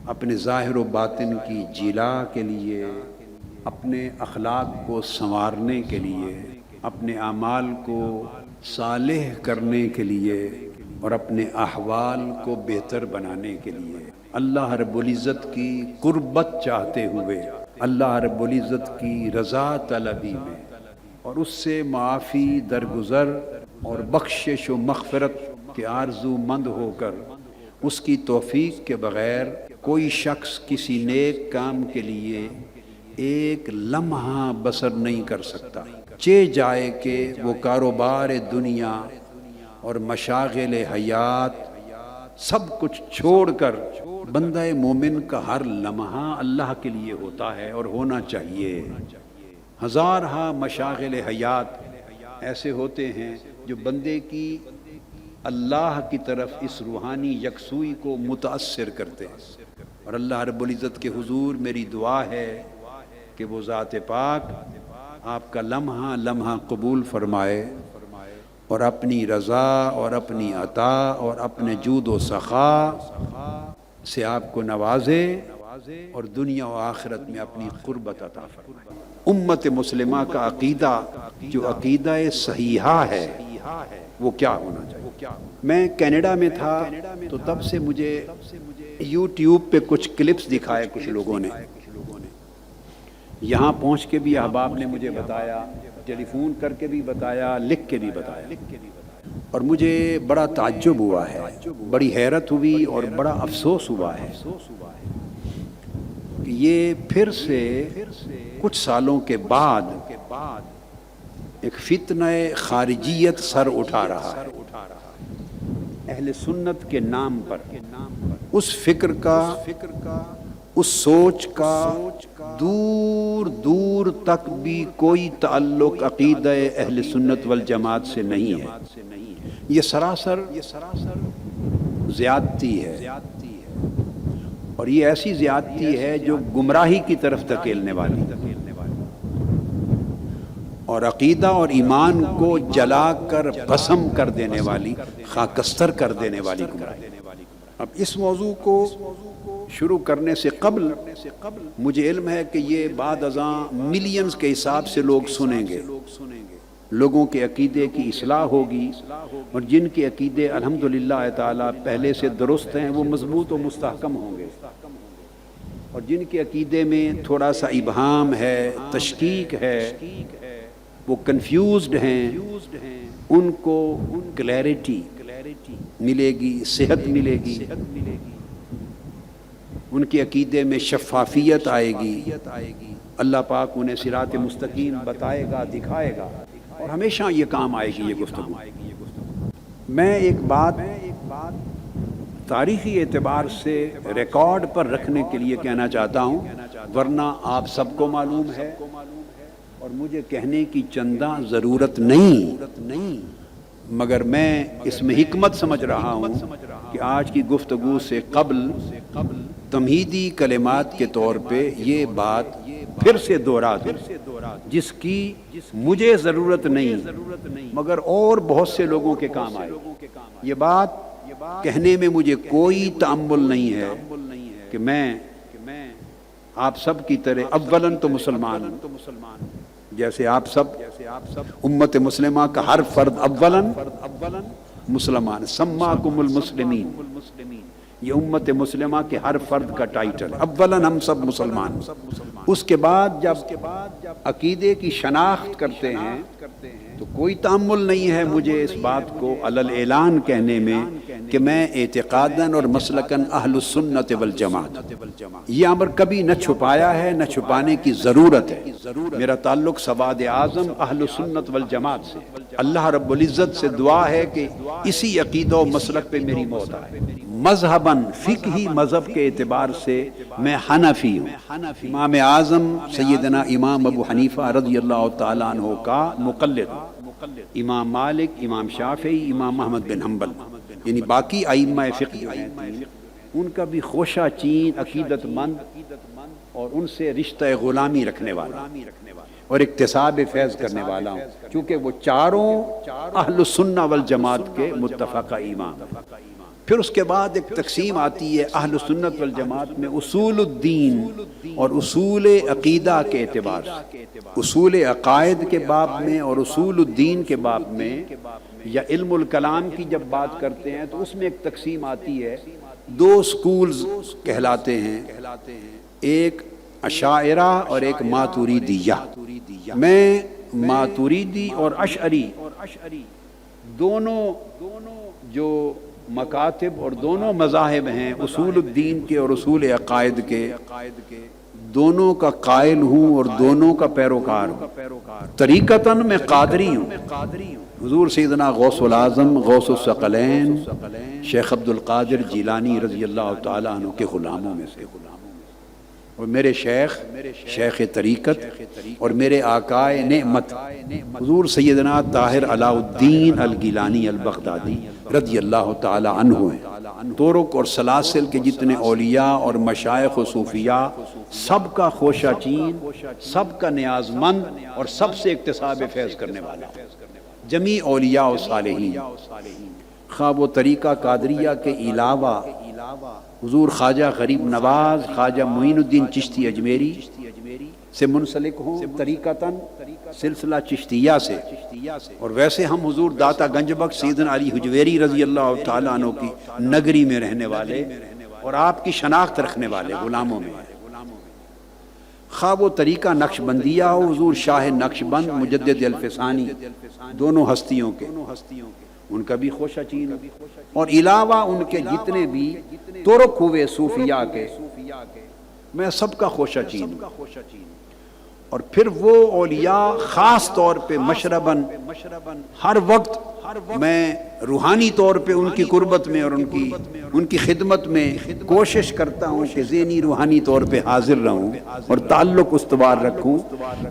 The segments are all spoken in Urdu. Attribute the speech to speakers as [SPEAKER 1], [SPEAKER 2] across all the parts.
[SPEAKER 1] اپنے ظاہر و باطن کی جلا کے لیے، اپنے اخلاق کو سنوارنے کے لیے، اپنے اعمال کو صالح کرنے کے لیے اور اپنے احوال کو بہتر بنانے کے لیے اللہ رب العزت کی قربت چاہتے ہوئے، اللہ رب العزت کی رضا طلبی میں اور اس سے معافی درگزر اور بخشش و مغفرت کے آرزو مند ہو کر اس کی توفیق کے بغیر کوئی شخص کسی نیک کام کے لیے ایک لمحہ بسر نہیں کر سکتا، چہ جائے کہ وہ کاروبار دنیا اور مشاغل حیات سب کچھ چھوڑ کر بندہ مومن کا ہر لمحہ اللہ کے لیے ہوتا ہے اور ہونا چاہیے۔ ہزارہا مشاغل حیات ایسے ہوتے ہیں جو بندے کی اللہ کی طرف اس روحانی یکسوئی کو متاثر کرتے ہیں، اور اللہ رب العزت کے حضور میری دعا ہے کہ وہ ذات پاک آپ کا لمحہ لمحہ قبول فرمائے اور اپنی رضا اور اپنی عطا اور اپنے جود و سخا سے آپ کو نوازے اور دنیا و آخرت میں اپنی قربت عطا فرمائے۔ امت مسلمہ کا عقیدہ جو عقیدہ صحیحہ ہے وہ کیا ہونا چاہیے؟ میں کینیڈا میں تھا تو تب سے مجھے یوٹیوب پہ کچھ کلپس دکھائے کچھ لوگوں نے، یہاں پہنچ کے بھی احباب نے مجھے بتایا، ٹیلی فون کر کے بھی بتایا، لکھ کے بھی بتایا، اور مجھے بڑا تعجب ہوا ہے، بڑی حیرت ہوئی اور بڑا افسوس ہوا ہے کہ یہ پھر سے کچھ سالوں کے بعد ایک فتنہ خارجیت سر اٹھا رہا ہے اہل سنت کے نام پر۔ اس فکر کا، اس سوچ کا دور دور تک بھی کوئی تعلق عقیدہ اہل سنت والجماعت سے نہیں ہے، یہ سراسر زیادتی ہے، اور یہ ایسی زیادتی ہے جو گمراہی کی طرف دھکیلنے والی اور عقیدہ اور ایمان کو جلا کر بھسم کر دینے والی، خاکستر کر دینے والی گمراہی۔ اب اس موضوع کو شروع کرنے سے قبل مجھے علم ہے کہ یہ بعد ازاں ملینز کے حساب سے لوگ سنیں گے، لوگوں کے عقیدے کی اصلاح ہوگی، اور جن کے عقیدے الحمدللہ تعالی پہلے سے درست ہیں وہ مضبوط و مستحکم ہوں گے، اور جن کے عقیدے میں تھوڑا سا ابہام ہے، تشکیک ہے، وہ کنفیوزڈ ہیں، ان کو کلیئرٹی ملے گی، صحت ملے گی، ان کے عقیدے میں شفافیت آئے گی، اللہ پاک انہیں صراط مستقیم بتائے گا، دکھائے گا، اور ہمیشہ یہ کام آئے گی یہ گفتگو۔ میں ایک بات تاریخی اعتبار سے ریکارڈ پر رکھنے کے لیے کہنا چاہتا ہوں، ورنہ آپ سب کو معلوم ہے اور مجھے کہنے کی چندہ ضرورت نہیں، مگر میں اس میں حکمت سمجھ رہا ہوں کہ آج کی گفتگو سے قبل تمہیدی کلمات کے طور پہ یہ بات پھر سے دہرا دوں، جس کی مجھے ضرورت نہیں مگر اور بہت سے لوگوں کے کام آئے۔ یہ بات کہنے میں مجھے کوئی تأمل نہیں ہے کہ میں آپ سب کی طرح اولاً تو مسلمان ہوں، جیسے آپ سب امت مسلمہ کا ہر فرد اولاً مسلمان، سماکم المسلمین، یہ امت مسلمہ کے ہر فرد کا ٹائٹل ہے، اولاً ہم سب مسلمان۔ اس کے بعد جب عقیدے کی شناخت کرتے ہیں تو کوئی تأمل نہیں ہے مجھے اس بات کو علل اعلان کہنے میں کہ میں اعتقاداً اور مسلکاً اہل السنت والجماعت، یہ امر کبھی نہ چھپایا ہے نہ چھپانے کی ضرورت ہے۔ میرا تعلق سواد اعظم اہل السنت والجماعت سے، اللہ رب العزت سے دعا ہے کہ اسی عقیدہ و مسلک پہ میری موت آئے۔ مذہباً فقہی مذہب کے اعتبار سے میں حنفی ہوں، امام اعظم سیدنا امام ابو حنیفہ رضی اللہ تعالیٰ عنہ کا مقلد ہوں، امام مالک، امام شافعی، امام احمد بن حنبل، یعنی باقی ائمہ فقہ ہیں ان کا بھی خوشہ چین عقیدت مند اور ان سے رشتہ غلامی رکھنے والا اور اکتساب فیض کرنے والا ہوں، چونکہ وہ چاروں اہل السنہ والجماعت کے متفقہ ایمان۔ پھر اس کے بعد ایک تقسیم آتی ہے اہل سنت والجماعت میں اصول الدین اور اصول عقیدہ کے اعتبار سے، اصول عقائد کے باب میں اور اصول الدین کے باب میں، یا علم الکلام کی جب بات کرتے ہیں تو اس میں ایک تقسیم آتی ہے، دو سکولز کہلاتے ہیں، ایک اشاعرہ اور ایک ماتوریدیہ۔ میں ماتوریدی اور اشعری دونوں جو مکاتب اور دونوں مذاہب ہیں اصول الدین کے اور اصول عقائد کے، دونوں کا قائل ہوں اور دونوں کا پیروکار ہوں۔ طریقتاً میں قادری ہوں، حضور سیدنا غوث العظم غوث الثقلین شیخ عبد القادر جیلانی رضی اللہ تعالیٰ عنہ کے غلاموں میں سے، اور میرے شیخ طریقت اور میرے آقائے نعمت حضور سیدنا طاہر علاء الدین الگیلانی البغدادی رضی اللہ تعالی عنہ ہیں۔ طرق اور سلاسل کے جتنے اولیاء اور مشائخ و صوفیاء سب کا خوشہ چین، سب کا نیاز مند اور سب سے اکتساب فیض کرنے والا جمیع اولیاء و صالحین، خواہ وہ طریقہ قادریہ کے علاوہ حضور خواجہ غریب نواز خواجہ معین الدین چشتی اجمیری سے منسلک ہوں طریقتاً سلسلہ چشتیہ سے، اور ویسے ہم حضور داتا گنج بخش سیدنا علی حجویری رضی اللہ تعالیٰ عنہ کی نگری میں رہنے والے اور آپ کی شناخت رکھنے والے غلاموں میں ہیں۔ خواہ وہ طریقہ نقش بندیہ ہو، حضور شاہ نقش بند مجدد الفسانی دونوں ہستیوں کے، ان کا بھی خوشہ چین، اور علاوہ ان کے جتنے بھی طرق ہوئے صوفیاء کے، میں سب کا خوشہ چین ہوں۔ اور پھر وہ اولیاء خاص طور پہ مشرباً ہر وقت میں روحانی طور پہ ان کی قربت میں اور ان کی خدمت میں کوشش کرتا ہوں کہ ذہنی روحانی طور پہ حاضر رہوں اور تعلق استوار رکھوں،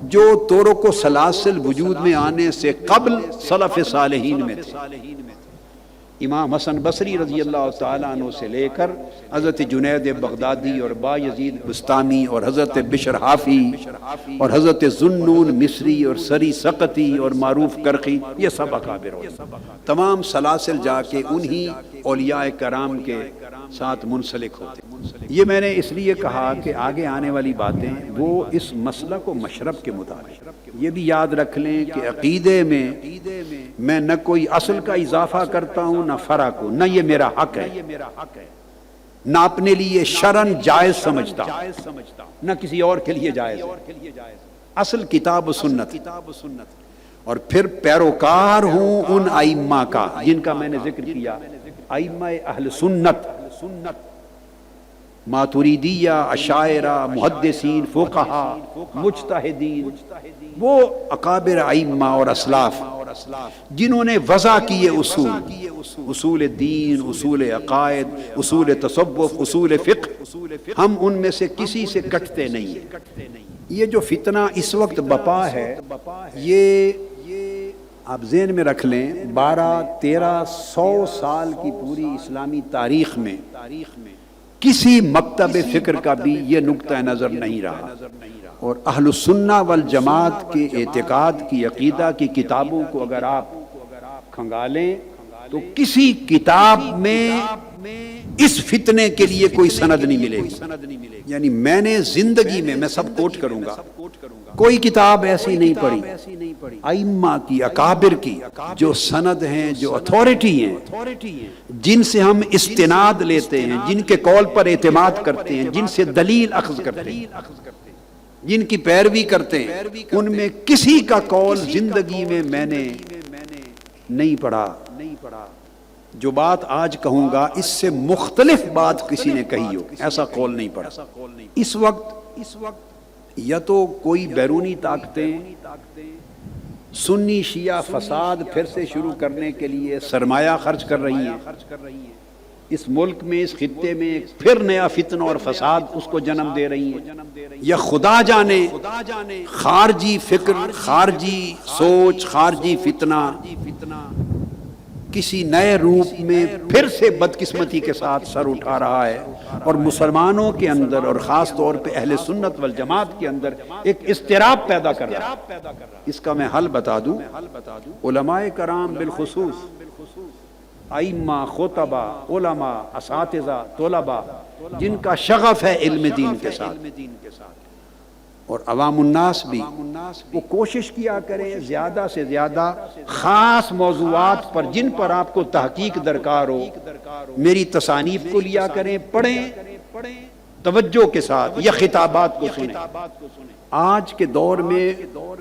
[SPEAKER 1] جو طرق و سلاسل وجود میں آنے سے قبل سلف صالحین میں تھے۔ امام حسن بصری رضی اللہ تعالیٰ عنہ سے لے کر حضرت جنید بغدادی اور بایزید بستامی اور حضرت بشر حافی اور حضرت ذوالنون مصری اور سری سقطی اور معروف کرخی، یہ سب اکابر ہوتے، تمام سلاسل جا کے انہی اولیاء کرام کے ساتھ منسلک ہوتے۔ یہ میں نے اس لیے کہا کہ آگے آنے والی باتیں وہ اس مسلک و مشرب کے مطابق، یہ بھی یاد رکھ لیں کہ عقیدے میں نہ کوئی اصل کا اضافہ کرتا ہوں نہ فرع کو، نہ یہ میرا حق ہے، نہ اپنے لیے شرعن جائز سمجھتا ہوں نہ کسی اور کے لیے جائز ہے، اصل کتاب و سنت، اور پھر پیروکار ہوں ان ائمہ کا جن کا میں نے ذکر کیا، ائمہ اہل سنت، ماتوریدیہ، اشاعرہ، محدثین، فقہا، مجتہدین، وہ اکابر ائمہ اور اسلاف جنہوں نے وضع کیے اصول دین، اصول عقائد، اصول تصوف، اصول فقہ، ہم ان میں سے کسی سے کٹتے نہیں ہیں۔ یہ جو فتنہ اس وقت بپا ہے، یہ آپ ذہن میں رکھ لیں، 1200-1300 سال کی پوری اسلامی تاریخ میں کسی مکتب فکر کا بھی یہ نقطہ نظر نہیں رہا، اور اہل السنہ والجماعت کے اعتقاد کی، عقیدہ کی کتابوں کو اگر آپ کھنگالیں تو کسی کتاب میں اس فتنے کے لیے کوئی سند نہیں ملے گی۔ یعنی میں نے زندگی میں سب کوٹ کروں گا، کوئی کتاب ایسی نہیں پڑھی ائمہ کی، اکابر کی، جو سند ہیں، جو اتھارٹی ہیں، جن سے ہم استناد لیتے ہیں، جن کے قول پر اعتماد کرتے ہیں، جن سے دلیل اخذ کرتے ہیں، جن کی پیروی کرتے ہیں، ان میں کسی کا قول زندگی میں نے نہیں پڑھا۔ جو بات آج کہوں گا اس سے مختلف بات کسی نے کہی ہو، ایسا قول نہیں پڑھا۔ اس وقت یا تو کوئی بیرونی طاقتیں سنی شیعہ فساد پھر سے شروع کرنے کے لیے سرمایہ خرچ کر رہی ہیں، اس ملک میں، اس خطے میں پھر نیا فتنہ اور فساد اس کو جنم دے رہی ہیں، یا خدا جانے خارجی فکر، خارجی سوچ، خارجی فتنہ کسی نئے روپ میں پھر سے بدقسمتی کے ساتھ سر اٹھا رہا ہے، اور مسلمانوں کے اندر اور خاص طور پہ اہل سنت والجماعت کے اندر ایک اضطراب پیدا کر رہا ہے۔ اس کا میں حل بتا دوں، علماء کرام بالخصوص ائمہ، خطبہ، علماء، اساتذہ، طلباء جن کا شغف ہے علم دین کے ساتھ، اور عوام الناس بھی وہ کوشش کیا کریں زیادہ سے زیادہ خاص موضوعات پر جن پر آپ کو تحقیق درکار ہو میری تصانیف کو لیا کریں، پڑھیں توجہ کے ساتھ یا خطابات کو سنیں۔ آج کے دور میں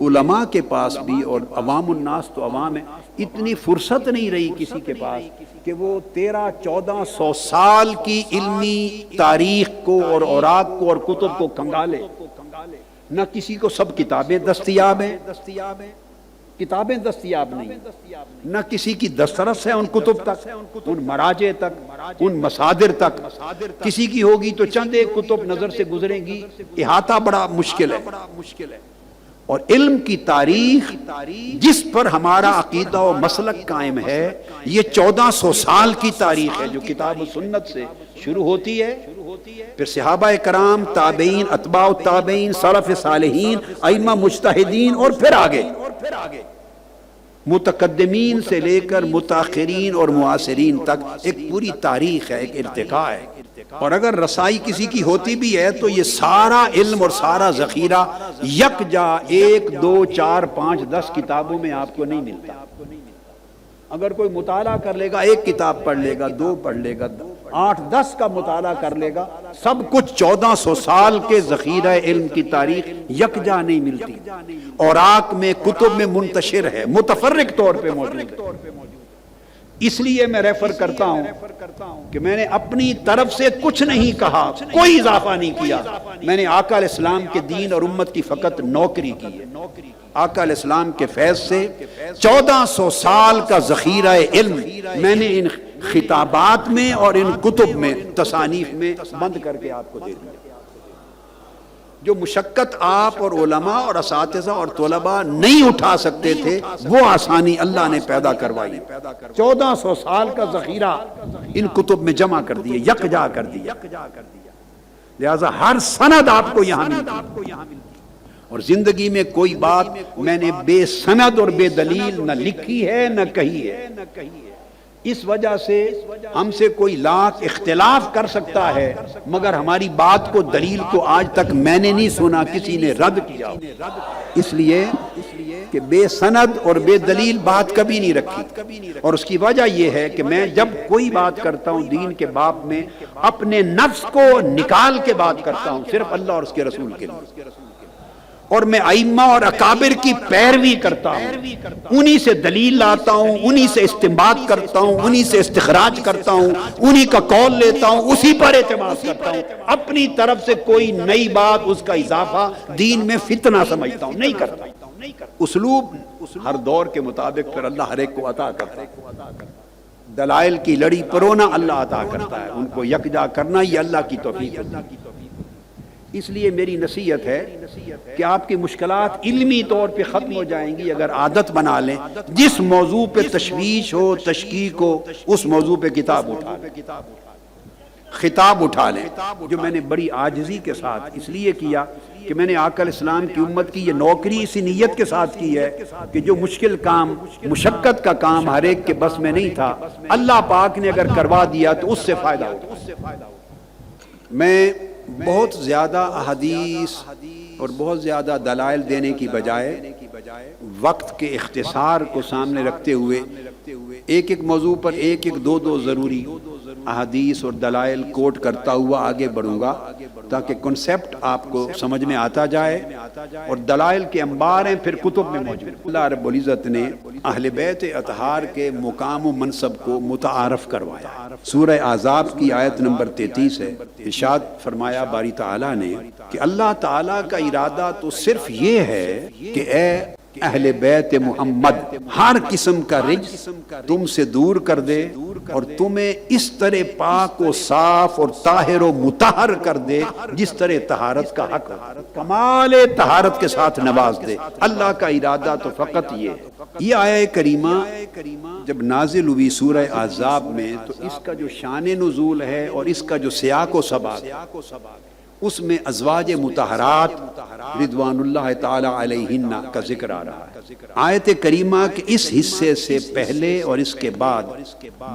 [SPEAKER 1] علماء کے پاس بھی اور عوام الناس تو عوام ہے، اتنی فرصت نہیں رہی کسی کے پاس کہ وہ 1300-1400 سال کی علمی تاریخ کو اور اوراق کو اور کتب کو کنگالے۔ نہ کسی کو سب کتابیں دستیاب ہیں، کتابیں دستیاب نہیں، نہ کسی کی دسترس ہے ان کتب تک، ان مراجع تک، ان مصادر تک۔ کسی کی ہوگی تو چند ایک کتب نظر سے گزریں گی، احاطہ بڑا مشکل ہے۔ اور علم کی تاریخ جس پر ہمارا عقیدہ و مسلک قائم ہے، یہ 1400 سال کی تاریخ ہے جو کتاب و سنت سے شروع ہوتی ہے، پھر صحابہ کرام، تابعین، اتباع التابعین، سلف صالحین، ائمہ مجتہدین، اور پھر آگے متقدمین سے لے کر متاخرین اور معاصرین تک ایک پوری تاریخ ہے، ایک ارتقاء ہے۔ اور اگر رسائی کسی کی ہوتی بھی ہے تو یہ سارا علم اور سارا ذخیرہ یکجا 1، 2، 4، 5، 10 کتابوں میں آپ کو نہیں ملتا۔ اگر کوئی مطالعہ کر لے گا، ایک کتاب پڑھ لے گا، 2 پڑھ لے گا، 8، 10 کا مطالعہ کر لے گا، سب کچھ 1400 سال کے ذخیرہ علم کی تاریخ یکجا نہیں ملتی، اوراق میں، کتب میں منتشر ہے، متفرق طور پہ موجود ہے۔ اس لیے میں ریفر کرتا ہوں کہ میں نے اپنی طرف سے کچھ نہیں کہا، کوئی اضافہ نہیں کیا، میں نے آقا علیہ السلام کے دین اور امت کی فقط نوکری کی ہے۔ آقا علیہ السلام کے فیض سے 1400 سال کا ذخیرہ علم میں نے ان خطابات میں اور ان کتب میں، تصانیف میں بند کر کے آپ کو دے دیا۔ جو مشقت آپ اور علماء اور اساتذہ اور طلباء نہیں اٹھا سکتے تھے، وہ آسانی اللہ نے پیدا کروائی۔ 1400 سال کا ذخیرہ ان کتب میں جمع کر دیے، یکجا کر دیا، لہذا ہر سند آپ کو یہاں ملتی۔ اور زندگی میں کوئی بات میں نے بے سند اور بے دلیل نہ لکھی ہے نہ کہی ہے۔ اس وجہ سے ہم سے کوئی لاکھ اختلاف کر سکتا ہے، مگر ہماری بات کو، دلیل کو آج تک میں نے نہیں سنا کسی نے رد کیا۔ اس لیے کہ بے سند اور بے دلیل بات کبھی نہیں رکھی، اور اس کی وجہ یہ ہے کہ میں جب کوئی بات کرتا ہوں دین کے باب میں، اپنے نفس کو نکال کے بات کرتا ہوں، صرف اللہ اور اس کے رسول کے لیے، اور میں ائمہ اور اکابر کی پیروی کرتا ہوں، انہی سے دلیل لاتا ہوں، انہی سے استنباط کرتا ہوں، انہی سے استخراج کرتا ہوں، انہی کا قول لیتا ہوں، اسی پر اعتماد کرتا ہوں۔ اپنی طرف سے کوئی نئی بات، اس کا اضافہ دین میں فتنہ سمجھتا ہوں نہیں کرتا۔ اسلوب ہر دور کے مطابق پھر اللہ ہر ایک کو عطا کرتا ہے۔ دلائل کی لڑی پرونا اللہ عطا کرتا ہے، ان کو یکجا کرنا یہ اللہ کی توفیق ہے۔ اس لیے میری نصیحت ہے کہ آپ کی مشکلات علمی طور پہ ختم ہو جائیں گی اگر عادت بنا لیں، جس موضوع پہ تشویش ہو، تشکیک ہو، اس موضوع پہ کتاب اٹھا لیں، خطاب اٹھا لیں۔ جو میں نے بڑی عاجزی کے ساتھ اس لیے کیا کہ میں نے آقا علیہ السلام کی امت کی یہ نوکری اسی نیت کے ساتھ کی ہے کہ جو مشکل کام، مشقت کا کام ہر ایک کے بس میں نہیں تھا، اللہ پاک نے اگر کروا دیا تو اس سے فائدہ ہوگا۔ میں بہت زیادہ احادیث اور بہت زیادہ دلائل دینے کی بجائے وقت کے اختصار کو سامنے رکھتے ہوئے ایک ایک موضوع پر ایک ایک دو ضروری احادیث اور دلائل کوٹ کرتا ہوا آگے بڑھوں گا، تاکہ کنسیپٹ آپ کو سمجھ میں آتا جائے، اور دلائل کے انبار ہیں پھر کتب میں موجود۔ اللہ رب العزت نے اہل بیت اطہار کے مقام و منصب کو متعارف کروایا۔ سورہ احزاب کی آیت نمبر 33 ہے، ارشاد فرمایا باری تعالیٰ نے کہ اللہ تعالیٰ کا ارادہ تو صرف یہ ہے کہ اے اہل بیت محمد ہر قسم کا رجس تم سے دور کر دے، اور تمہیں اس طرح پاک و صاف اور طاہر و مطہر کر دے جس طرح طہارت کا حق، کمال طہارت کے ساتھ نواز دے۔ اللہ کا ارادہ تو فقط یہ ہے۔ یہ آیہ کریمہ جب نازل ہوئی سورہ احزاب میں، تو اس کا جو شان نزول ہے اور اس کا جو سیاق و سباق، اس میں ازواج مطہرات رضوان اللہ تعالی علیہن کا ذکر آ رہا ہے۔ آیت کریمہ کے اس حصے سے پہلے اور اس کے بعد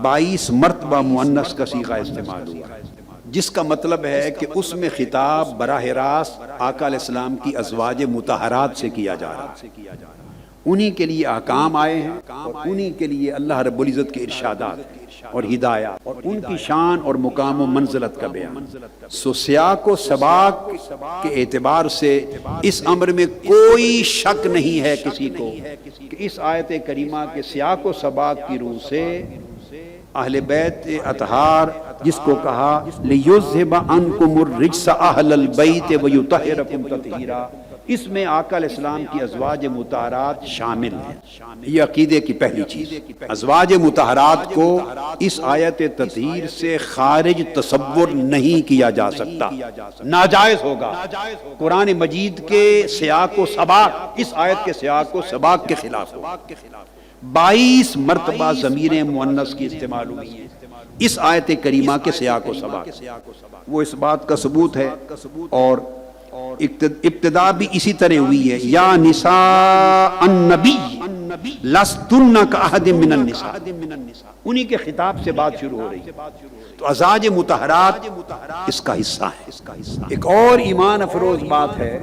[SPEAKER 1] 22 مرتبہ مؤنث کا صیغہ استعمال ہوا ہے، جس کا مطلب ہے کہ اس میں خطاب براہ راست آقا علیہ السلام کی ازواج مطہرات سے کیا جا رہا ہے۔ انہی کے لیے احکام آئے ہیں اور انہی کے لیے اللہ رب العزت کے ارشادات اور ہدایات اور ان کی شان اور مقام و منزلت کا بیان۔ سیاق و سباق کے اعتبار سے اس امر میں کوئی شک نہیں ہے کسی کو کہ اس آیت کریمہ کے سیاق و سباق کی روح سے اہل بیت اطہار، جس کو کہا لِيُذْهِبَ عَنْكُمُ الرِّجْسَ أَهْلَ الْبَيْتِ وَيُطَهِّرَكُمْ تَطْهِيرًا، اس میں آقا علیہ السلام کی ازواج مطہرات شامل ہیں۔ یہ عقیدے کی پہلی چیز، ازواج مطہرات کو اس آیت تطہیر سے خارج تصور نہیں کیا جا سکتا، ناجائز ہوگا۔ قرآن مجید کے سیاق و سباق اس آیت کے سیاق و سباق کے خلاف ہوگا۔ 22 مرتبہ ضمیر مؤنث کی استعمال ہوئی ہے اس آیت کریمہ کے سیاق و سباق، وہ اس بات کا ثبوت ہے۔ اور ابتدا بھی اسی طرح ہوئی ہے، یا نساء النبی لستن کاحد من النساء، انہی کے خطاب سے بات شروع ہو رہی ہے۔ تو ازواج مطہرات اس کا حصہ ہے۔ ایک اور ایمان افروز بات ہے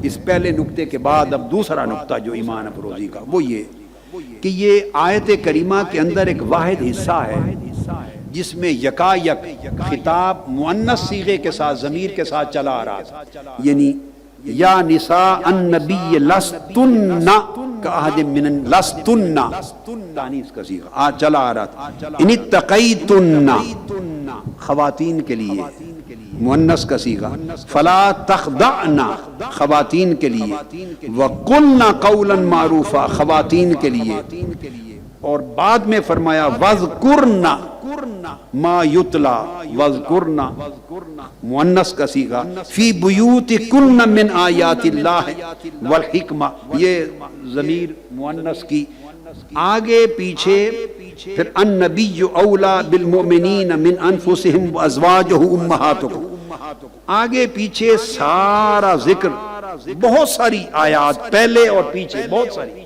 [SPEAKER 1] اس پہلے نقطے کے بعد، اب دوسرا نقطہ جو ایمان افروزی کا، وہ یہ کہ یہ آیت کریمہ کے اندر ایک واحد حصہ ہے جس میں یکا یک خطاب مؤنث صیغے کے ساتھ ضمیر کے ساتھ چلا آ رہا تھا، یعنی یا نساء النبی لستن کاحد من لستن، تانیث کا صیغہ چلا آ رہا تھا۔ ان اتقیتن، خواتین کے لیے مؤنث کا صیغہ، فلا تخضعن، خواتین کے لیے، وقلن قولا معروفا، خواتین کے لیے، اور بعد میں فرمایا وذکرن ما یتلا، وذکرن مؤنث کا صیغہ، فی بیوتکن من آیات اللہ والحکمہ، یہ ضمیر مؤنث کی آگے پیچھے، پھر النبی اولا بالمؤمنین من انفسہم وازواجہ امہاتکم، آگے پیچھے سارا ذکر، بہت ساری آیات پہلے اور پیچھے، بہت ساری،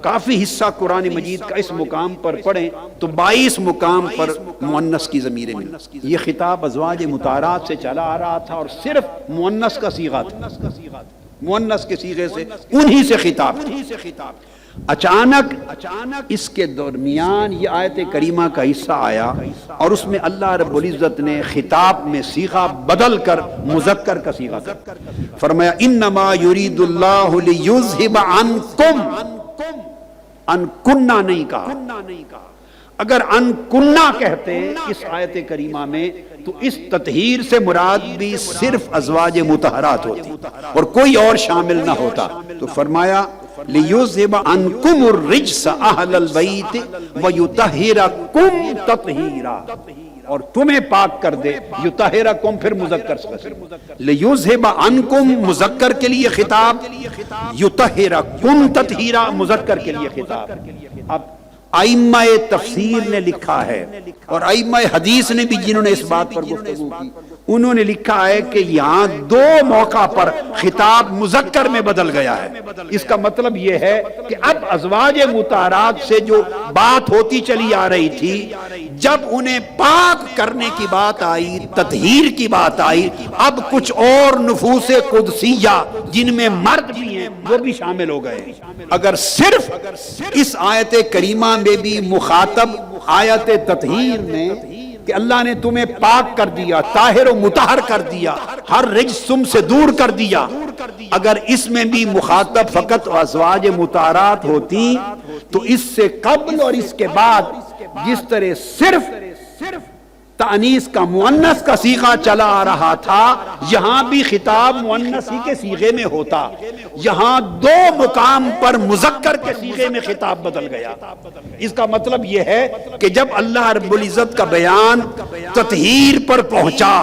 [SPEAKER 1] کافی حصہ قرآن مجید کا اس مقام پر پڑھیں تو 22 مقام پر مؤنث کی ضمیریں ملیں۔ یہ خطاب ازواج مطہرات سے چلا آ رہا تھا اور صرف مؤنث کا صیغہ تھا، مؤنث کے صیغے سے انہی سے خطاب تھا۔ اچانک اس کے درمیان یہ آیت کریمہ کا حصہ آیا اور اس میں اللہ رب العزت نے خطاب میں صیغہ بدل کر مذکر کا صیغہ کر فرمایا انما یرید اللہ لیذھب عنکم، انکنہ نہیں کہا، اگر انکنہ کہتے اس آیت کریمہ میں تو اس تطہیر سے مراد بھی صرف ازواج مطہرات ہوتی اور کوئی اور شامل نہ ہوتا، تو فرمایا لیذھب عنکم الرجس اہل البیت ویطہرکم تطہیرا، اور تمہیں پاک کر دے، یطہرکم پھر مذکر سے، لیذھب عنکم مذکر کے لیے خطاب، یطہرکم تطہیرا مذکر کے لیے خطاب۔ اب ائمہ تفسیر نے لکھا ہے اور ائمہ حدیث نے بھی جنہوں نے اس بات پر گفتگو کی، انہوں نے لکھا ہے کہ یہاں دو موقع پر خطاب مذکر میں بدل گیا ہے۔ اس کا مطلب یہ ہے کہ اب ازواج مطہرات سے جو بات ہوتی چلی آ رہی تھی، جب انہیں پاک کرنے کی بات آئی، تطہیر کی بات آئی، اب کچھ اور نفوس قدسیہ جن میں مرد بھی ہیں وہ بھی شامل ہو گئے۔ اگر صرف اس آیت کریمہ میں بھی مخاطب آیت تطہیر میں کہ اللہ نے تمہیں پاک کر دیا، طاہر و مطہر کر دیا، ہر رجس تم سے دور کر دیا، اگر اس میں بھی مخاطب فقط ازواج مطہرات ہوتی تو اس سے قبل اور اس کے بعد جس طرح صرف تانیث کا مؤنث کا صیغہ چلا آ رہا تھا، یہاں بھی خطاب مؤنث ہی کے صیغے میں ہوتا، یہاں دو مقام پر مذکر کے صیغے میں خطاب بدل گیا۔ اس کا مطلب یہ ہے کہ جب اللہ رب العزت کا بیان تطہیر پر پہنچا،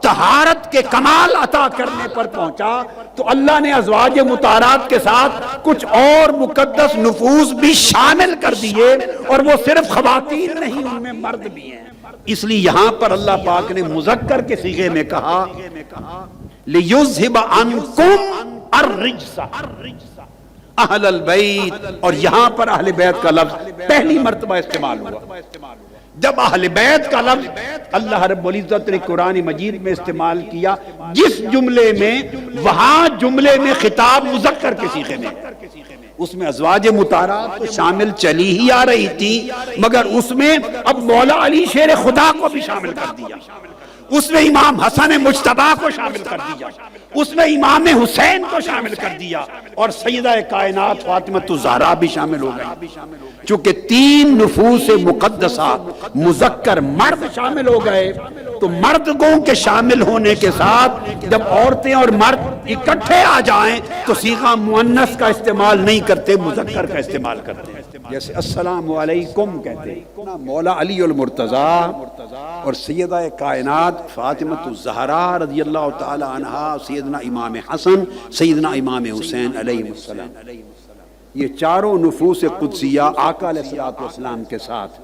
[SPEAKER 1] طہارت کے کمال عطا کرنے پر پہنچا، تو اللہ نے ازواج مطہرات کے ساتھ کچھ اور مقدس نفوس بھی شامل کر دیے، اور وہ صرف خواتین نہیں، ان میں مرد بھی ہیں۔ اس لیے یہاں پر اللہ پاک نے مذکر کے صیغے میں کہا لِيُذْهِبَ عَنْكُمْ الرِّجْسَ اہل البیت، اور یہاں پر اہل بیت کا لفظ پہلی مرتبہ استعمال ہوا۔ جب اہل بیت کا لفظ اللہ رب العزت نے قرآن مجید میں استعمال کیا، جس جملے میں وہاں جملے میں خطاب مذکر کے صیغے میں، اس میں ازواج مطہرات تو شامل چلی ہی آ رہی تھی، مگر اس میں اب مولا علی شیر خدا کو بھی شامل کر دیا، اس میں امام حسن مجتبیٰ کو شامل کر دیا، اس میں امام حسین کو شامل کر دیا، اور سیدہ کائنات فاطمہ الزہرا بھی شامل ہو گئی۔ چونکہ تین نفوس مقدسہ مذکر مرد شامل ہو گئے، تو مردوں کے شامل ہونے کے ساتھ جب عورتیں اور مرد اکٹھے آ جائیں تو صیغہ مؤنث کا استعمال نہیں کرتے، مذکر کا استعمال کرتے ہیں۔ جیسے السلام علیکم کہتے ہیں، مولا علی المرتضیٰ اور سیدہ کائنات فاطمہ الزہرا رضی اللہ تعالی عنہا، سیدنا امام حسن، سیدنا امام حسین علیہ السلام، یہ چاروں نفوس قدسیہ آقا علیہ السلام کے ساتھ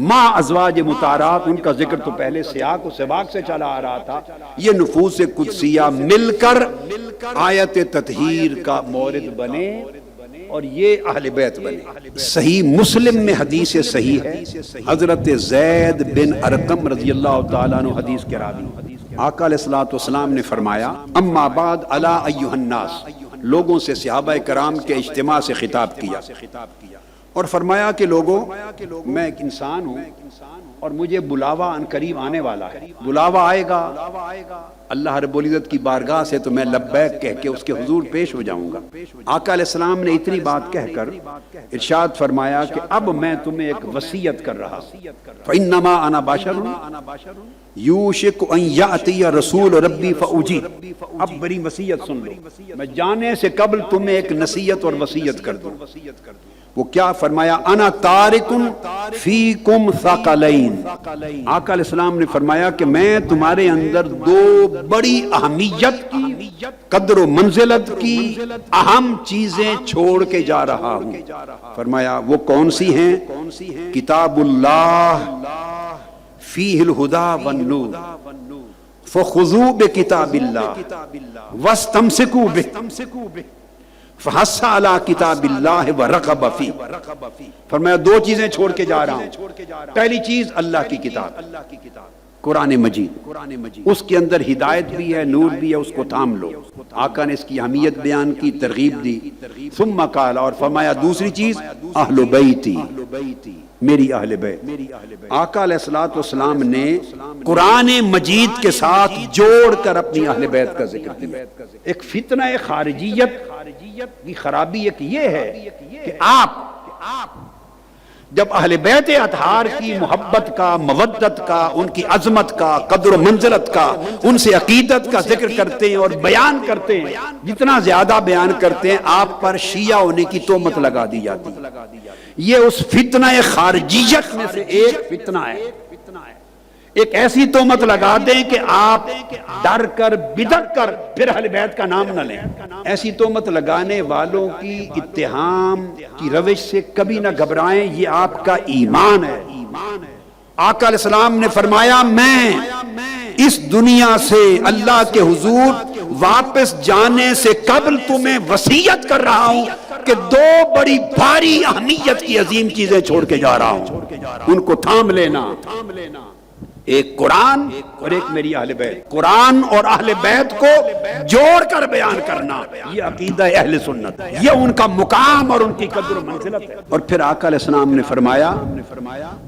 [SPEAKER 1] ماں ازواج مطہرات، ان کا ذکر تو پہلے سیاق و سباق سے چلا آ رہا تھا، یہ نفوس قدسیہ مل کر آیت تطہیر کا مورد بنے اور یہ اہل بیت بنے۔ صحیح مسلم میں حدیث صحیح ہے، حضرت زید بن ارقم رضی اللہ تعالیٰ عنہ حدیث کے راوی، آقا علیہ السلام نے فرمایا اما بعد الا ایھا الناس، لوگوں سے صحابہ کرام کے اجتماع سے خطاب کیا اور فرمایا کہ لوگوں، میں ایک انسان ہوں اور مجھے بلاوا ان قریب آنے والا ہے، بلاوا آئے گا اللہ رب العزت کی بارگاہ سے، تو میں لبیک کہہ کے اس کے حضور پیش ہو جاؤں گا۔ آقا علیہ السلام نے اتنی بات کہہ کر ارشاد فرمایا کہ اب میں تمہیں ایک وصیت کر رہا ہوں، فإنما أنا بشر یوشک ان یأتی رسول ربی فأجیب، اب بڑی وصیت سن لو، میں جانے سے قبل تمہیں ایک نصیحت اور وصیت کر دوں۔ وہ کیا فرمایا؟ انا تارک فیکم ثقلین، آقا علیہ السلام نے فرمایا کہ میں تمہارے اندر دو بڑی اہمیت کی، قدر و منزلت کی اہم چیزیں چھوڑ کے جا رہا ہوں۔ فرمایا وہ کون سی ہیں؟ کتاب اللہ فیہ الہدی والنور فخذوا بکتاب اللہ واستمسکوا بہ فحث علی کتاب اللہ ورغب فیہ۔ فرمایا دو چیزیں چھوڑ کے جا رہا ہوں، پہلی چیز اللہ کی کتاب، قرآن مجید، اس کے اندر ہدایت بھی ہے، نور بھی ہے، اس کو تھام لو۔ آقا نے اس کی اہمیت بیان کی، ترغیب دی۔ ثم قال، اور فرمایا دوسری چیز اہل بیتی، میری اہل بیت۔ آقا علیہ السلام نے قرآن مجید کے ساتھ جوڑ کر اپنی اہل بیت کا ذکر کیا۔ ایک فتنہ خارجیت کی خرابی ایک یہ ہے کہ آپ جب اہل بیت اطہار کی محبت کا، مودت کا، ان کی عظمت کا، قدر و منزلت کا، ان سے عقیدت کا ذکر کرتے ہیں اور بیان کرتے ہیں، جتنا زیادہ بیان کرتے ہیں آپ پر شیعہ ہونے کی تہمت لگا دی جاتی ہے۔ یہ اس فتنہ خارجیت میں سے ایک فتنہ ہے۔ ایک ایسی تہمت لگا دیں کہ آپ ڈر کر بدک کر پھر اہل بیت کا نام نہ لیں۔ ایسی تہمت لگانے والوں کی اتہام کی روش سے کبھی نہ گھبرائیں، یہ آپ کا ایمان ہے۔ آقا علیہ السلام نے فرمایا میں اس دنیا سے اللہ کے حضور واپس جانے سے قبل تمہیں وصیت کر رہا ہوں کہ دو بڑی بھاری اہمیت کی عظیم چیزیں چھوڑ کے جا رہا ہوں، ان کو تھام لینا، ایک قرآن اور ایک میری اہل بیت۔ قرآن اور اہل بیت کو جوڑ کر بیان کرنا، یہ عقیدہ اہل سنت، یہ ان کا مقام اور ان کی قدر و منزلت ہے۔ اور پھر آقا علیہ السلام نے فرمایا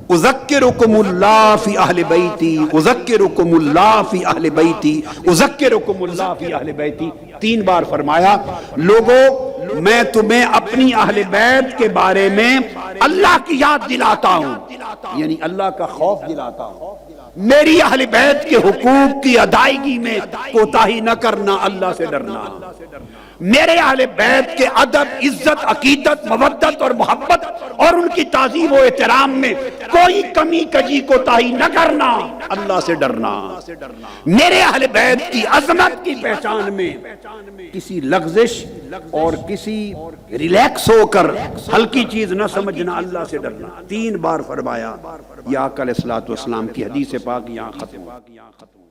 [SPEAKER 1] اذکرکم اللہ فی اہل بیتی، اذکرکم اللہ فی اہل بیتی، اذکرکم اللہ فی اہل بیتی، 3 بار فرمایا لوگوں میں تمہیں اپنی اہل بیت کے بارے میں اللہ کی یاد دلاتا ہوں، یعنی اللہ کا خوف دلاتا ہوں، میری اہل بیت کے حقوق کی ادائیگی میں کوتاہی نہ کرنا، اللہ سے ڈرنا، میرے اہل بیت کے ادب، عزت، عقیدت، مودت اور محبت اور ان کی تعظیم و احترام میں کوئی کمی کجی کوتاہی نہ کرنا، اللہ سے ڈرنا، میرے اہل بیت کی عظمت کی پہچان میں کسی لغزش اور کسی ریلیکس ہو کر ہلکی چیز نہ سمجھنا، اللہ سے ڈرنا 3 بار فرمایا۔ یا آقا علیہ الصلوۃ والسلام کی حدیث پاک یہاں ختم۔